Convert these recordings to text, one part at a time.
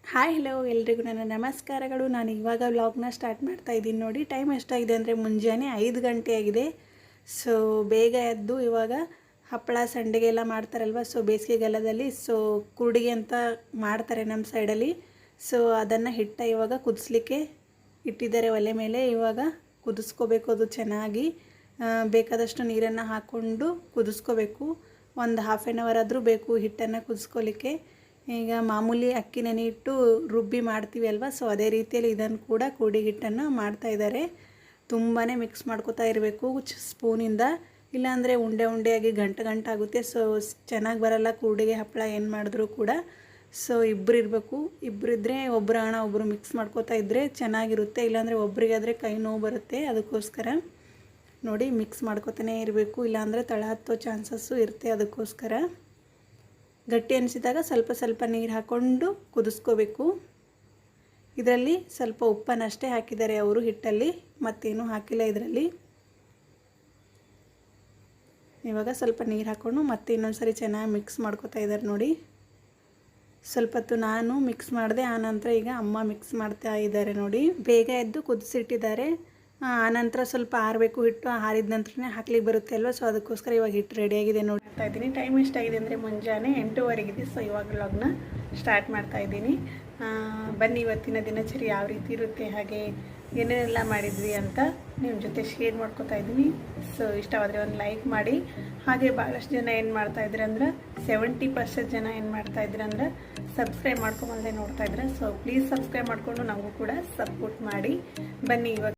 Hi hello ಎಲ್ರಿಗೂ ನನ್ನ ನಮಸ್ಕಾರಗಳು. ನಾನು ಇವಾಗ ವ್ಲಾಗ್ನ ಸ್ಟಾರ್ಟ್ ಮಾಡ್ತಾ ಇದ್ದೀನಿ. ನೋಡಿ ಟೈಮ್ ಎಷ್ಟಾಗಿದೆ ಅಂದರೆ ಮುಂಜಾನೆ 5 ಗಂಟೆ ಆಗಿದೆ. ಸೊ ಬೇಗ ಎದ್ದು ಇವಾಗ ಹಪ್ಪಳ ಸಂಡಿಗೆ ಎಲ್ಲ ಮಾಡ್ತಾರಲ್ವ, ಸೊ ಬೇಸಿಗೆಗಾಲದಲ್ಲಿ ಕುರುಡಿಗೆ ಅಂತ ಮಾಡ್ತಾರೆ ನಮ್ಮ ಸೈಡಲ್ಲಿ. ಸೊ ಅದನ್ನು ಹಿಟ್ಟ ಇವಾಗ ಕುದಿಸ್ಲಿಕ್ಕೆ ಇಟ್ಟಿದ್ದಾರೆ ಒಲೆ ಮೇಲೆ. ಇವಾಗ ಕುದಿಸ್ಕೋಬೇಕು, ಅದು ಚೆನ್ನಾಗಿ ಬೇಕಾದಷ್ಟು ನೀರನ್ನು ಹಾಕ್ಕೊಂಡು ಕುದಿಸ್ಕೋಬೇಕು. ಒಂದು ಹಾಫ್ ಆನ್ ಅವರ್ ಆದರೂ ಬೇಕು ಹಿಟ್ಟನ್ನು ಕುದಿಸ್ಕೊಳ್ಳಿಕ್ಕೆ. ಈಗ ಮಾಮೂಲಿ ಅಕ್ಕಿ ನೆನೆ ಇಟ್ಟು ರುಬ್ಬಿ ಮಾಡ್ತೀವಿ ಅಲ್ವಾ, ಸೊ ಅದೇ ರೀತಿಯಲ್ಲಿ ಇದನ್ನು ಕೂಡ ಕೂಡಿ ಹಿಟ್ಟನ್ನು ಮಾಡ್ತಾಯಿದ್ದಾರೆ. ತುಂಬಾ ಮಿಕ್ಸ್ ಮಾಡ್ಕೋತಾ ಇರಬೇಕು ಸ್ಪೂನಿಂದ, ಇಲ್ಲಾಂದರೆ ಉಂಡೆ ಉಂಡೆಯಾಗಿ ಗಂಟಾಗುತ್ತೆ. ಸೊ ಚೆನ್ನಾಗಿ ಬರಲ್ಲ ಕೂಡಿಗೆ ಹಪ್ಪಳ ಏನು ಮಾಡಿದ್ರೂ ಕೂಡ. ಸೊ ಇಬ್ಬರು ಇರಬೇಕು, ಇಬ್ಬರಿದ್ದರೆ ಒಬ್ಬರು ಹಣ ಒಬ್ಬರು ಮಿಕ್ಸ್ ಮಾಡ್ಕೋತಾ ಇದ್ದರೆ ಚೆನ್ನಾಗಿರುತ್ತೆ. ಇಲ್ಲಾಂದರೆ ಒಬ್ರಿಗಾದರೆ ಕೈ ನೋವು ಬರುತ್ತೆ. ಅದಕ್ಕೋಸ್ಕರ ನೋಡಿ ಮಿಕ್ಸ್ ಮಾಡ್ಕೋತಾನೆ ಇರಬೇಕು, ಇಲ್ಲಾಂದರೆ ತಳ ಹತ್ತೋ ಚಾನ್ಸಸ್ಸು ಇರುತ್ತೆ. ಅದಕ್ಕೋಸ್ಕರ ಗಟ್ಟಿ ಅನಿಸಿದಾಗ ಸ್ವಲ್ಪ ಸ್ವಲ್ಪ ನೀರು ಹಾಕ್ಕೊಂಡು ಕುದಿಸ್ಕೋಬೇಕು. ಇದರಲ್ಲಿ ಸ್ವಲ್ಪ ಉಪ್ಪನ್ನಷ್ಟೇ ಹಾಕಿದ್ದಾರೆ ಅವರು ಹಿಟ್ಟಲ್ಲಿ, ಮತ್ತೇನು ಹಾಕಿಲ್ಲ ಇದರಲ್ಲಿ. ಇವಾಗ ಸ್ವಲ್ಪ ನೀರು ಹಾಕ್ಕೊಂಡು ಮತ್ತೆ ಇನ್ನೊಂದು ಸರಿ ಚೆನ್ನಾಗಿ ಮಿಕ್ಸ್ ಮಾಡ್ಕೋತಾ ಇದ್ದಾರೆ ನೋಡಿ. ಸ್ವಲ್ಪ ಹೊತ್ತು ನಾನು ಮಿಕ್ಸ್ ಮಾಡಿದೆ, ಆನಂತರ ಈಗ ಅಮ್ಮ ಮಿಕ್ಸ್ ಮಾಡ್ತಾ ಇದ್ದಾರೆ ನೋಡಿ. ಬೇಗ ಎದ್ದು ಕುದಿಸಿಟ್ಟಿದ್ದಾರೆ. ಆನಂತರ ಸ್ವಲ್ಪ ಆರಬೇಕು ಹಿಟ್ಟು, ಆರಿದ ನಂತರನೇ ಹಾಕ್ಲಿಕ್ಕೆ ಬರುತ್ತೆ ಅಲ್ವ, ಸೊ ಅದಕ್ಕೋಸ್ಕರ ಇವಾಗ ಹಿಟ್ಟು ರೆಡಿಯಾಗಿದೆ ನೋಡ್ತಾ ಇದ್ದೀನಿ. ಟೈಮ್ ಎಷ್ಟಾಗಿದೆ ಅಂದರೆ ಮುಂಜಾನೆ 8:15 ಇದೆ. ಸೊ ಇವಾಗ ವ್ಲಾಗ್ನ ಸ್ಟಾರ್ಟ್ ಮಾಡ್ತಾ ಇದ್ದೀನಿ. ಬನ್ನಿ ಇವತ್ತಿನ ದಿನಚರಿ ಯಾವ ರೀತಿ ಇರುತ್ತೆ, ಹಾಗೆ ಏನೇನೆಲ್ಲ ಮಾಡಿದ್ವಿ ಅಂತ ನಿಮ್ಮ ಜೊತೆ ಶೇರ್ ಮಾಡ್ಕೋತಾ ಇದ್ದೀನಿ. ಸೊ ಇಷ್ಟವಾದರೆ ಒಂದು ಲೈಕ್ ಮಾಡಿ. ಹಾಗೆ ಭಾಳಷ್ಟು ಜನ ಏನು ಮಾಡ್ತಾಯಿದ್ರೆ ಅಂದ್ರೆ 70% ಜನ ಏನು ಮಾಡ್ತಾಯಿದ್ರೆ ಅಂದ್ರೆ ಸಬ್ಸ್ಕ್ರೈಬ್ ಮಾಡ್ಕೊಂಬಂದೆ ನೋಡ್ತಾ ಇದ್ರೆ. ಸೊ ಪ್ಲೀಸ್ ಸಬ್ಸ್ಕ್ರೈಬ್ ಮಾಡಿಕೊಂಡು ನಮಗೂ ಕೂಡ ಸಪೋರ್ಟ್ ಮಾಡಿ. ಬನ್ನಿ ಇವಾಗ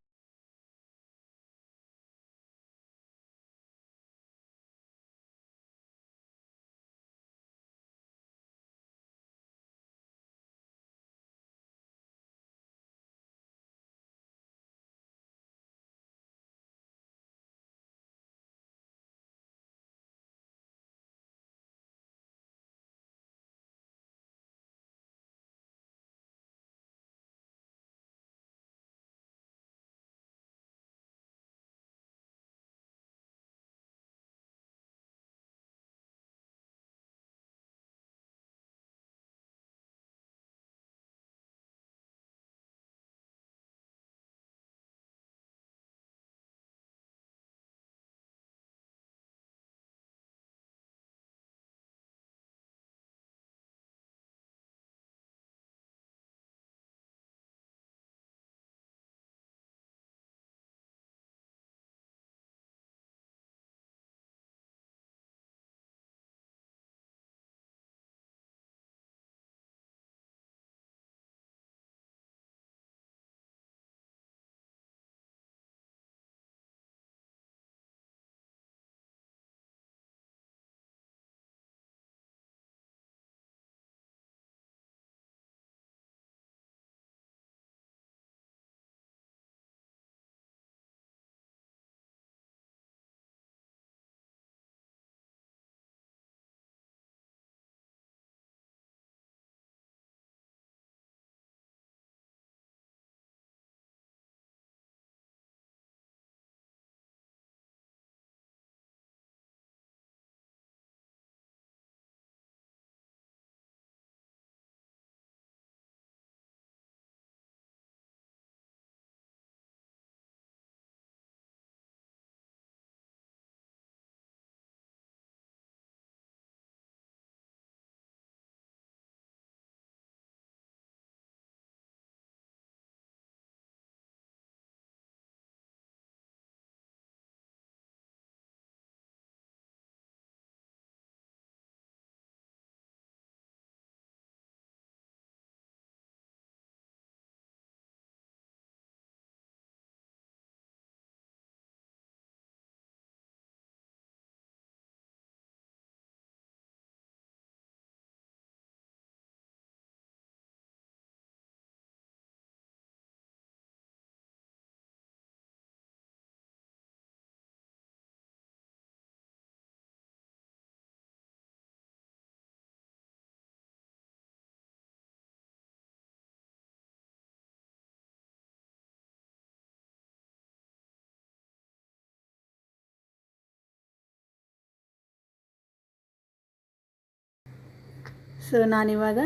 ಸೊ ನಾನಿವಾಗ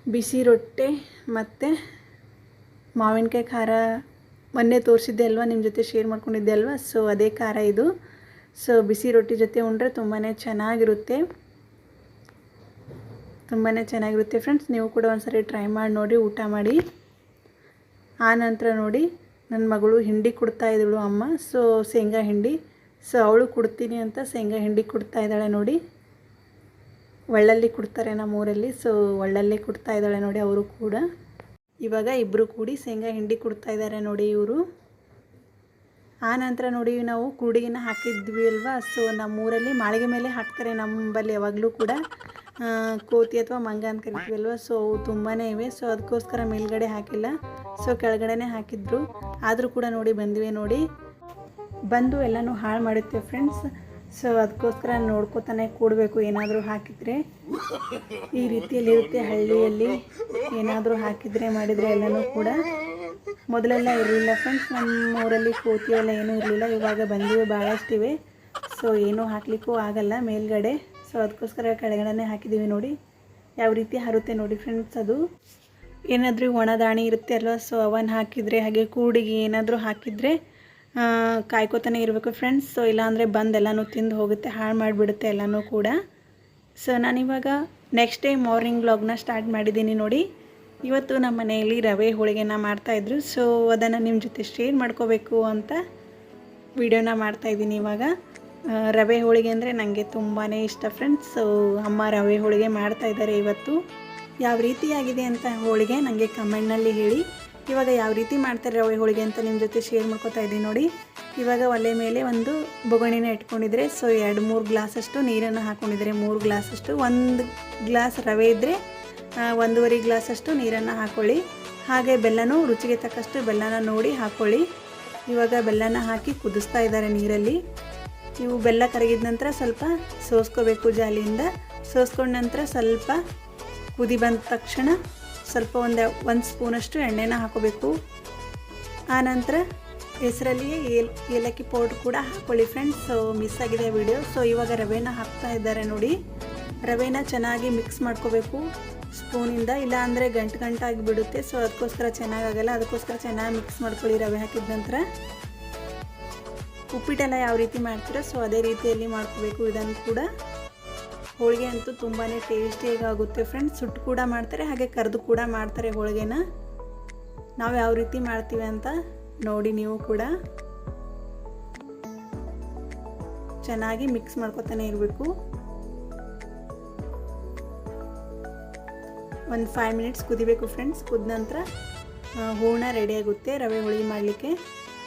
ಬಿಸಿ ರೊಟ್ಟೆ ಮತ್ತು ಮಾವಿನಕಾಯಿ ಖಾರ ಮೊನ್ನೆ ತೋರಿಸಿದ್ದೆ ಅಲ್ವಾ, ನಿಮ್ಮ ಜೊತೆ ಶೇರ್ ಮಾಡ್ಕೊಂಡಿದ್ದೆ ಅಲ್ವಾ, ಸೊ ಅದೇ ಖಾರ ಇದು. ಸೊ ಬಿಸಿ ರೊಟ್ಟಿ ಜೊತೆ ಉಂಡ್ರೆ ತುಂಬಾ ಚೆನ್ನಾಗಿರುತ್ತೆ, ತುಂಬಾ ಚೆನ್ನಾಗಿರುತ್ತೆ ಫ್ರೆಂಡ್ಸ್. ನೀವು ಕೂಡ ಒಂದ್ಸರಿ ಟ್ರೈ ಮಾಡಿ ನೋಡಿ, ಊಟ ಮಾಡಿ. ಆ ನಂತರ ನೋಡಿ ನನ್ನ ಮಗಳು ಹಿಂಡಿ ಕೊಡ್ತಾಯಿದ್ದಳು ಅಮ್ಮ, ಸೊ ಶೇಂಗಾ ಹಿಂಡಿ. ಸೊ ಅವಳು ಕೊಡ್ತೀನಿ ಅಂತ ಶೇಂಗಾ ಹಿಂಡಿ ಕೊಡ್ತಾಯಿದ್ದಾಳೆ ನೋಡಿ. ಒಳ್ಳಲ್ಲಿ ಕೊಡ್ತಾರೆ ನಮ್ಮೂರಲ್ಲಿ, ಸೊ ಒಳ್ಳಲ್ಲೇ ಕೊಡ್ತಾಯಿದ್ದಾಳೆ ನೋಡಿ ಅವರು ಕೂಡ. ಇವಾಗ ಇಬ್ಬರು ಕೂಡಿ ಶೇಂಗಾ ಹಿಂಡಿ ಕೊಡ್ತಾಯಿದ್ದಾರೆ ನೋಡಿ ಇವರು. ಆ ನಂತರ ನೋಡಿ ನಾವು ಕೂಡಿಗೆನ ಹಾಕಿದ್ವಿ ಅಲ್ವಾ, ಸೊ ನಮ್ಮೂರಲ್ಲಿ ಮಾಳಿಗೆ ಮೇಲೆ ಹಾಕ್ತಾರೆ ನಮ್ಮಲ್ಲಿ ಯಾವಾಗಲೂ ಕೂಡ. ಕೋತಿ ಅಥವಾ ಮಂಗ ಅಂತ ಕರಿತೀವಿ ಅಲ್ವಾ, ಸೊ ಅವು ತುಂಬಾ ಇವೆ. ಸೊ ಅದಕ್ಕೋಸ್ಕರ ಮೇಲ್ಗಡೆ ಹಾಕಿಲ್ಲ, ಸೊ ಕೆಳಗಡೆನೇ ಹಾಕಿದ್ರು. ಆದರೂ ಕೂಡ ನೋಡಿ ಬಂದಿವೆ ನೋಡಿ, ಬಂದು ಎಲ್ಲನೂ ಹಾಳು ಮಾಡುತ್ತೆ ಫ್ರೆಂಡ್ಸ್. ಸೊ ಅದಕ್ಕೋಸ್ಕರ ನೋಡ್ಕೋತಾನೆ ಕೂಡಬೇಕು. ಏನಾದರೂ ಹಾಕಿದರೆ ಈ ರೀತಿಯಲ್ಲಿರುತ್ತೆ ಹಳ್ಳಿಯಲ್ಲಿ, ಏನಾದರೂ ಹಾಕಿದರೆ ಮಾಡಿದರೆ ಎಲ್ಲನೂ ಕೂಡ. ಮೊದಲೆಲ್ಲ ಇರಲಿಲ್ಲ ಫ್ರೆಂಡ್ಸ್, ನಮ್ಮ ಊರಲ್ಲಿ ಕೋತಿ ಎಲ್ಲ ಏನೂ ಇರಲಿಲ್ಲ. ಇವಾಗ ಬಂದಿವೆ ಭಾಳಷ್ಟಿವೆ. ಸೊ ಏನೂ ಹಾಕಲಿಕ್ಕೂ ಆಗಲ್ಲ ಮೇಲ್ಗಡೆ, ಸೊ ಅದಕ್ಕೋಸ್ಕರ ಕೆಳಗಡೆ ಹಾಕಿದ್ದೀವಿ ನೋಡಿ. ಯಾವ ರೀತಿ ಹರುತ್ತೆ ನೋಡಿ ಫ್ರೆಂಡ್ಸ್. ಅದು ಏನಾದರೂ ಒಣ ದಾಣಿ ಇರುತ್ತೆ ಅಲ್ವ, ಸೊ ಅವನ್ನ ಹಾಕಿದರೆ, ಹಾಗೆ ಕೂಡಿಗೆ ಏನಾದರೂ ಹಾಕಿದರೆ ಕಾಯ್ಕೋತಾನೆ ಇರಬೇಕು ಫ್ರೆಂಡ್ಸ್. ಸೊ ಇಲ್ಲಾಂದರೆ ಬಂದು ಎಲ್ಲನೂ ತಿಂದು ಹೋಗುತ್ತೆ, ಹಾಳು ಮಾಡಿಬಿಡುತ್ತೆ ಎಲ್ಲನೂ ಕೂಡ. ಸೊ ನಾನಿವಾಗ ನೆಕ್ಸ್ಟ್ ಡೇ ಮಾರ್ನಿಂಗ್ ವ್ಲಾಗ್ನ ಸ್ಟಾರ್ಟ್ ಮಾಡಿದ್ದೀನಿ ನೋಡಿ. ಇವತ್ತು ನಮ್ಮ ಮನೆಯಲ್ಲಿ ರವೆ ಹೋಳಿಗೆನ ಮಾಡ್ತಾಯಿದ್ರು, ಸೊ ಅದನ್ನು ನಿಮ್ಮ ಜೊತೆ ಶೇರ್ ಮಾಡ್ಕೋಬೇಕು ಅಂತ ವಿಡಿಯೋನ ಮಾಡ್ತಾಯಿದ್ದೀನಿ ಇವಾಗ. ರವೆ ಹೋಳಿಗೆ ಅಂದರೆ ನನಗೆ ತುಂಬಾ ಇಷ್ಟ ಫ್ರೆಂಡ್ಸ್. ಸೊ ಅಮ್ಮ ರವೆ ಹೋಳಿಗೆ ಮಾಡ್ತಾಯಿದ್ದಾರೆ ಇವತ್ತು. ಯಾವ ರೀತಿಯಾಗಿದೆ ಅಂತ ಹೋಳಿಗೆ ನನಗೆ ಕಮೆಂಟ್ನಲ್ಲಿ ಹೇಳಿ. ಇವಾಗ ಯಾವ ರೀತಿ ಮಾಡ್ತಾರೆ ರವೆ ಹೋಳಿಗೆ ಅಂತ ನಿಮ್ಮ ಜೊತೆ ಶೇರ್ ಮಾಡ್ಕೊತಾ ಇದ್ದೀನಿ ನೋಡಿ. ಇವಾಗ ಒಲೆ ಮೇಲೆ ಒಂದು ಬೊಗಣಿನ ಇಟ್ಕೊಂಡಿದ್ರೆ, ಸೊ 2-3 ಗ್ಲಾಸಷ್ಟು ನೀರನ್ನು ಹಾಕ್ಕೊಂಡಿದ್ರೆ, 3 ಗ್ಲಾಸಷ್ಟು. 1 ಗ್ಲಾಸ್ ರವೆ ಇದ್ದರೆ 1.5 ಗ್ಲಾಸಷ್ಟು ನೀರನ್ನು ಹಾಕ್ಕೊಳ್ಳಿ. ಹಾಗೆ ಬೆಲ್ಲನೂ ರುಚಿಗೆ ತಕ್ಕಷ್ಟು ಬೆಲ್ಲನ ನೋಡಿ ಹಾಕ್ಕೊಳ್ಳಿ. ಇವಾಗ ಬೆಲ್ಲನ ಹಾಕಿ ಕುದಿಸ್ತಾ ಇದ್ದಾರೆ ನೀರಲ್ಲಿ. ಇವು ಬೆಲ್ಲ ಕರಗಿದ ನಂತರ ಸ್ವಲ್ಪ ಸೋಸ್ಕೋಬೇಕು ಜಾಲಿಯಿಂದ. ಸೋಸ್ಕೊಂಡ ನಂತರ ಸ್ವಲ್ಪ ಕುದಿ ಬಂದ ತಕ್ಷಣ ಸ್ವಲ್ಪ ಒಂದು ಸ್ಪೂನಷ್ಟು ಎಣ್ಣೆನ ಹಾಕೋಬೇಕು. ಆನಂತರ ಹೆಸರಲ್ಲಿಯೇ ಏಲಕ್ಕಿ ಪೌಡ್ರ್ ಕೂಡ ಹಾಕ್ಕೊಳ್ಳಿ ಫ್ರೆಂಡ್ಸ್. ಸೊ ಮಿಸ್ ಆಗಿದೆ ವಿಡಿಯೋ. ಸೊ ಇವಾಗ ರವೆನ ಹಾಕ್ತಾ ಇದ್ದಾರೆ ನೋಡಿ. ರವೆನ ಚೆನ್ನಾಗಿ ಮಿಕ್ಸ್ ಮಾಡ್ಕೋಬೇಕು ಸ್ಪೂನಿಂದ, ಇಲ್ಲ ಅಂದರೆ ಗಂಟಾಗಿ ಬಿಡುತ್ತೆ. ಸೊ ಅದಕ್ಕೋಸ್ಕರ ಚೆನ್ನಾಗಾಗಲ್ಲ, ಅದಕ್ಕೋಸ್ಕರ ಚೆನ್ನಾಗಿ ಮಿಕ್ಸ್ ಮಾಡ್ಕೊಳ್ಳಿ ರವೆ ಹಾಕಿದ ನಂತರ. ಉಪ್ಪಿಟ್ಟೆಲ್ಲ ಯಾವ ರೀತಿ ಮಾಡ್ತೀರೋ ಸೊ ಅದೇ ರೀತಿಯಲ್ಲಿ ಮಾಡ್ಕೋಬೇಕು ಇದನ್ನು ಕೂಡ. ಹೋಳಿಗೆ ಅಂತೂ ತುಂಬಾ ಟೇಸ್ಟಿಯಾಗಿ ಆಗುತ್ತೆ ಫ್ರೆಂಡ್ಸ್. ಸುಟ್ಟು ಕೂಡ ಮಾಡ್ತಾರೆ, ಹಾಗೆ ಕರೆದು ಕೂಡ ಮಾಡ್ತಾರೆ ಹೋಳಿಗೆನ. ನಾವು ಯಾವ ರೀತಿ ಮಾಡ್ತೀವಿ ಅಂತ ನೋಡಿ ನೀವು ಕೂಡ. ಚೆನ್ನಾಗಿ ಮಿಕ್ಸ್ ಮಾಡ್ಕೊತಾನೆ ಇರಬೇಕು. ಒಂದು 5 ಮಿನಿಟ್ಸ್ ಕುದಿಬೇಕು ಫ್ರೆಂಡ್ಸ್. ಕುದ ನಂತರ ಹೂರ್ಣ ರೆಡಿ ಆಗುತ್ತೆ ರವೆ ಹೋಳಿಗೆ ಮಾಡಲಿಕ್ಕೆ.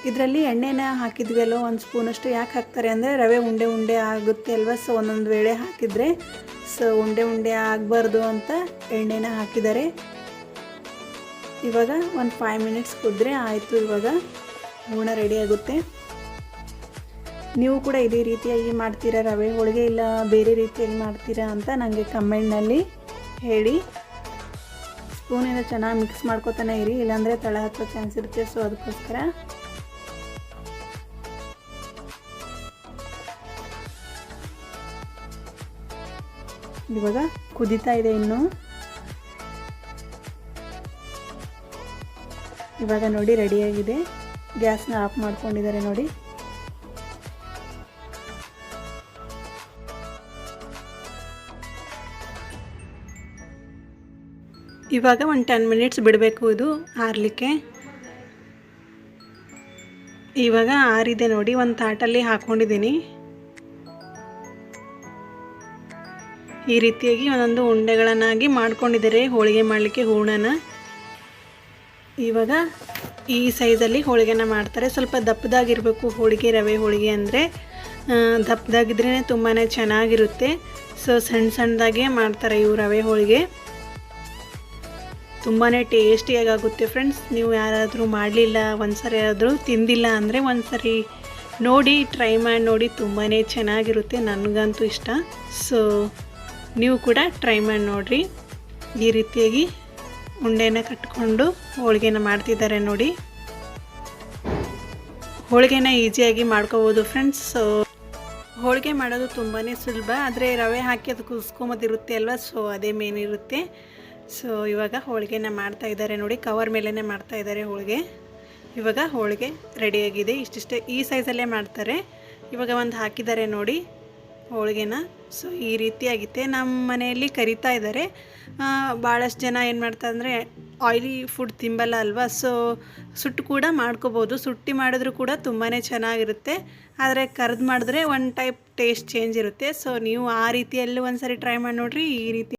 ಇದರಲ್ಲಿ ಎಣ್ಣೆನ ಹಾಕಿದ್ವಿ ಅಲ್ವ, 1 ಸ್ಪೂನಷ್ಟು. ಯಾಕೆ ಹಾಕ್ತಾರೆ ಅಂದರೆ ರವೆ ಉಂಡೆ ಆಗುತ್ತೆ ಅಲ್ವ, ಸೊ ಒಂದೊಂದು ವೇಳೆ ಹಾಕಿದರೆ ಸೊ ಉಂಡೆ ಆಗಬಾರ್ದು ಅಂತ ಎಣ್ಣೆನ ಹಾಕಿದ್ದಾರೆ. ಇವಾಗ ಒಂದು 5 ಮಿನಿಟ್ಸ್ ಕುದ್ರೆ ಆಯಿತು. ಇವಾಗ ಹೂರ್ಣ ರೆಡಿ ಆಗುತ್ತೆ. ನೀವು ಕೂಡ ಇದೇ ರೀತಿಯಾಗಿ ಮಾಡ್ತೀರಾ ರವೆ ಹೋಳಿಗೆ, ಇಲ್ಲ ಬೇರೆ ರೀತಿಯಲ್ಲಿ ಮಾಡ್ತೀರಾ ಅಂತ ನನಗೆ ಕಮೆಂಟ್ನಲ್ಲಿ ಹೇಳಿ. ಸ್ಪೂನಿಂದ ಚೆನ್ನಾಗಿ ಮಿಕ್ಸ್ ಮಾಡ್ಕೊತಾನೆ ಇರಿ, ಇಲ್ಲಾಂದರೆ ತಳ ಹತ್ತೋ ಚಾನ್ಸ್ ಇರುತ್ತೆ. ಸೊ ಅದಕ್ಕೋಸ್ಕರ ಇವಾಗ ಕುದೀತಾ ಇದೆ ಇನ್ನು. ಇವಾಗ ನೋಡಿ ರೆಡಿಯಾಗಿದೆ. ಗ್ಯಾಸ್ನ ಆಫ್ ಮಾಡ್ಕೊಂಡಿದ್ದಾರೆ ನೋಡಿ. ಇವಾಗ ಒಂದು 10 ಮಿನಿಟ್ಸ್ ಬಿಡಬೇಕು ಇದು ಆರಲಿಕ್ಕೆ. ಇವಾಗ ಆರಿದೆ ನೋಡಿ. ಒಂದು ತಾಟಲ್ಲಿ ಹಾಕ್ಕೊಂಡಿದ್ದೀನಿ. ಈ ರೀತಿಯಾಗಿ ಒಂದೊಂದು ಉಂಡೆಗಳನ್ನಾಗಿ ಮಾಡ್ಕೊಂಡಿದ್ದಾರೆ ಹೋಳಿಗೆ ಮಾಡಲಿಕ್ಕೆ ಹೂರ್ಣನ. ಇವಾಗ ಈ ಸೈಜಲ್ಲಿ ಹೋಳಿಗೆನ ಮಾಡ್ತಾರೆ. ಸ್ವಲ್ಪ ದಪ್ಪದಾಗಿರಬೇಕು ಹೋಳಿಗೆ, ರವೆ ಹೋಳಿಗೆ ಅಂದರೆ ದಪ್ಪದಾಗಿದ್ರೇ ತುಂಬಾ ಚೆನ್ನಾಗಿರುತ್ತೆ. ಸೊ ಸಣ್ಣದಾಗೆ ಮಾಡ್ತಾರೆ ಇವು ರವೆ ಹೋಳಿಗೆ. ತುಂಬಾ ಟೇಸ್ಟಿಯಾಗಿ ಆಗುತ್ತೆ ಫ್ರೆಂಡ್ಸ್. ನೀವು ಯಾರಾದರೂ ಮಾಡಲಿಲ್ಲ, ಒಂದ್ಸರಿ ಆದರೂ ತಿಂದಿಲ್ಲ ಅಂದರೆ ಒಂದ್ಸರಿ ನೋಡಿ, ಟ್ರೈ ಮಾಡಿ ನೋಡಿ. ತುಂಬಾ ಚೆನ್ನಾಗಿರುತ್ತೆ, ನನಗಂತೂ ಇಷ್ಟ. ಸೊ ನೀವು ಕೂಡ ಟ್ರೈ ಮಾಡಿ ನೋಡಿರಿ. ಈ ರೀತಿಯಾಗಿ ಉಂಡೆನ ಕಟ್ಕೊಂಡು ಹೋಳಿಗೆನ ಮಾಡ್ತಿದ್ದಾರೆ ನೋಡಿ. ಹೋಳಿಗೆನ ಈಸಿಯಾಗಿ ಮಾಡ್ಕೋಬೋದು ಫ್ರೆಂಡ್ಸ್. ಸೊ ಹೋಳಿಗೆ ಮಾಡೋದು ತುಂಬಾ ಸುಲಭ, ಆದರೆ ರವೆ ಹಾಕಿ ಅದು ಕುದಿಸ್ಕೊಂಬೋದಿರುತ್ತೆ ಅಲ್ವ, ಸೊ ಅದೇ ಮೇನ್ ಇರುತ್ತೆ. ಸೊ ಇವಾಗ ಹೋಳಿಗೆನ ಮಾಡ್ತಾ ಇದ್ದಾರೆ ನೋಡಿ, ಕವರ್ ಮೇಲೇ ಮಾಡ್ತಾ ಇದ್ದಾರೆ ಹೋಳಿಗೆ. ಇವಾಗ ಹೋಳಿಗೆ ರೆಡಿಯಾಗಿದೆ. ಇಷ್ಟಿಷ್ಟೇ ಈ ಸೈಜಲ್ಲೇ ಮಾಡ್ತಾರೆ. ಇವಾಗ ಒಂದು ಹಾಕಿದ್ದಾರೆ ನೋಡಿ ಹೋಳಿಗೆನ. ಸೊ ಈ ರೀತಿಯಾಗಿತ್ತೆ. ನಮ್ಮ ಮನೆಯಲ್ಲಿ ಕರಿತಾ ಇದ್ದಾರೆ. ಭಾಳಷ್ಟು ಜನ ಏನು ಮಾಡ್ತಾರೆ ಅಂದರೆ ಆಯಿಲಿ ಫುಡ್ ತಿಂಬಲ್ಲ ಅಲ್ವಾ, ಸೊ ಸುಟ್ಟು ಕೂಡ ಮಾಡ್ಕೋಬೋದು. ಸುಟ್ಟಿ ಮಾಡಿದ್ರೂ ಕೂಡ ತುಂಬಾ ಚೆನ್ನಾಗಿರುತ್ತೆ. ಆದರೆ ಕರೆದು ಮಾಡಿದ್ರೆ ಒಂದು ಟೈಪ್ ಟೇಸ್ಟ್ ಚೇಂಜ್ ಇರುತ್ತೆ. ಸೊ ನೀವು ಆ ರೀತಿಯಲ್ಲೂ ಒಂದು ಸರಿ ಟ್ರೈ ಮಾಡಿ ನೋಡಿರಿ. ಈ ರೀತಿ